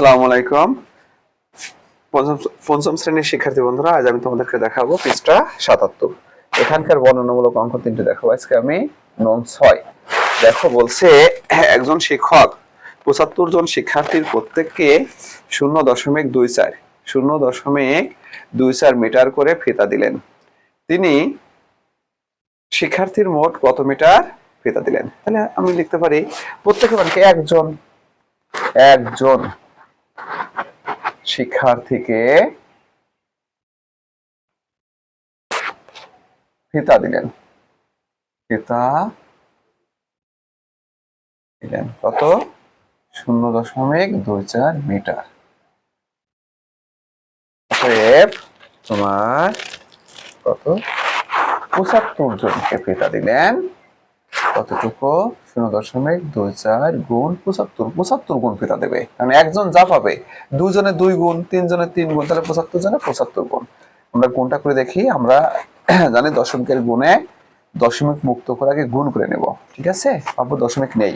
আসসালামু আলাইকুম। পঞ্চম শ্রেণীর শিক্ষার্থী বন্ধুরা, আজ আমি তোমাদেরকে দেখাবো পৃষ্ঠা ৭৭। এখানকার বর্ণনামূলক অঙ্ক তিনটে দেখাবো আজকে আমি। নং ৬ দেখো, বলছে একজন শিক্ষক ৭৫ জন শিক্ষার্থীর প্রত্যেককে 0.24 মিটার করে ফিতা দিলেন। তিনি শিক্ষার্থীর মোট কত মিটার ফিতা দিলেন? তাহলে আমি লিখতে পারি প্রত্যেকে মানে কি, একজন শিক্ষার্থীকে ফিতা দিলেন কত? 0.24 মিটার। অতএব তোমার কত? 75 জনকে ফিতা দিলেন। কতটুকু? 0.24 গুণ 75 গুণ ফিতা দেবে, কারণ একজন যা পাবে, দুজনে 2 গুণ, তিনজনে 3 গুণ, তাহলে 75 জনে 75 গুণ। আমরা গুণটা করে দেখি। আমরা জানি দশমিকের গুণে দশমিক মুক্ত করে আগে গুণ করে নেব, ঠিক আছে? পাবো দশমিক নেই,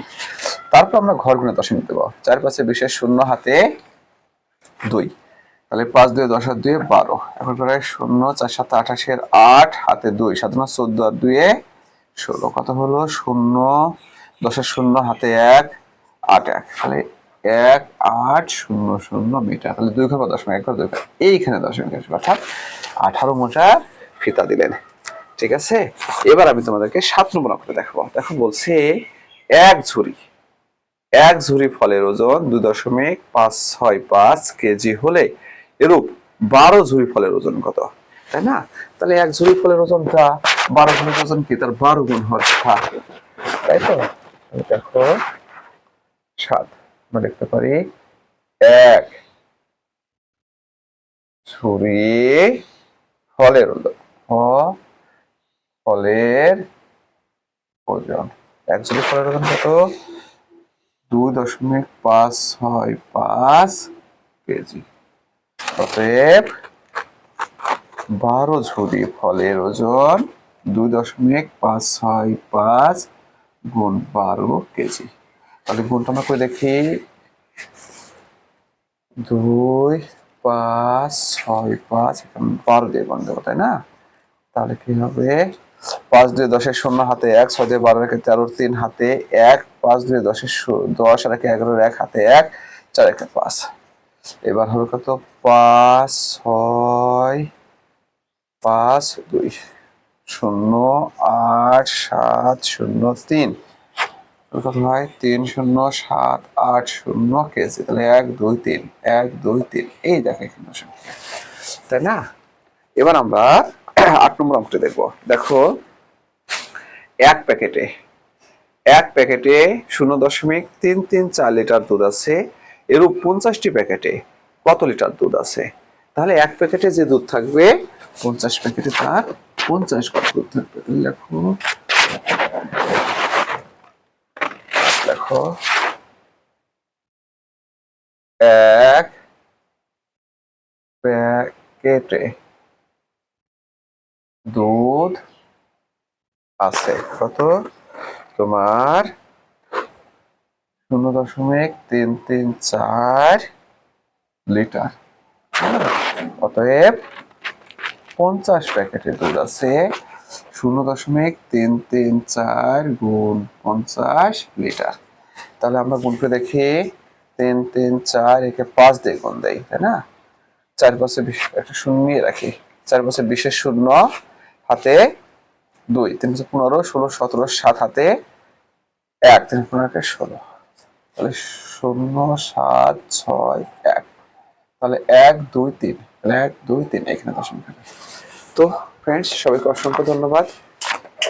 তারপর আমরা ঘর গুণে দশমিক দেবো। 4 5 বিশেষ 0 হাতে 2, তাহলে 5 2 10 আর 2 12। এখন করে 0 4 7 28 এর 8 হাতে 2, 7 14 আর 2 16। কত হলো? 0 10 এর 0 হাতে 1 8 1, তাহলে 1 8 0 0 মিটার। তাহলে 2 ঘর 10 1 ঘর 2 ঘর, এইখানে দশমিক আসবে, অর্থাৎ 18 মিটার ফিতা দিলেন। ঠিক আছে, এবার আমি তোমাদেরকে 7 নম্বর অঙ্কটা দেখাবো। দেখো, বলছে এক ঝুড়ি ফলের ওজন 2.565 কেজি হলে এরূপ 12 ঝুড়ি ফলের ওজন কত? তাই না? তাহলে এক ঝুড়ি ফলের ওজনটা 12 ঝুড়ির ওজন কি? তার 12 গুণ হওয়ার কথা, তাই তো? দেখো 7, আমরা লিখতে পারি এক ঝুড়ি ফলের ওজন, এক ঝুড়ি ফলের ওজন কত? 2.565 কেজি। অতএব 12 ঝুড়ি ফলের ওজন 2.565 গুণ 12 কেজি। তাহলে গুণটা আমরা করে দেখি। 2 5 6 5, 12 দিয়ে গুণ দেবো, তাই না? তাহলে কি হবে? 5 2 10 এর 0 হাতে 1, 6 2 12 রেখে 13 3 হাতে 1, 5 2 10 এর 10 রেখে 11 1 হাতে 1, 4 রেখে 5। এবার হবে কত? 5 6 5 2 0 8 7 0 3, কত হয়? 3 0 7 8 0 কেজি। তাহলে 1 2 3 1 2 3, এই দেখো এখানে সংখ্যা, তাই না? এবার আমরা 8 নম্বর অঙ্কটা দেখবো। দেখো, এক প্যাকেটে 0.334 লিটার দুধ আছে। এরূপ 50টি প্যাকেটে কত লিটার দুধ আছে? তাহলে এক প্যাকেটে যে দুধ থাকবে, 50 প্যাকেটে তার 50 কত দুধ থাকবে? দেখো এক প্যাকেটে দুধ আছে কত? তোমার 0.334 লিটার। অতএব 50 প্যাকেটে দুধ আছে, 0.334 গুণ 50 লিটার। তাহলে আমরা গুণ করে দেখি। 3 3 4, একে 5 দিয়ে গুণ দেই, তাই না? 4 5 একটা শূন্য নিয়ে রাখি। 4 5 বিশেষ 0 হাতে 2, 3 15 16 17 7 হাতে 1, 3 15 16, তাহলে 0 7 6 1, তাহলে 1 2 3, তাহলে 1 2 3 এখানে দশমিক। তো ফ্রেন্ডস, সবাইকে অসংখ্য ধন্যবাদ।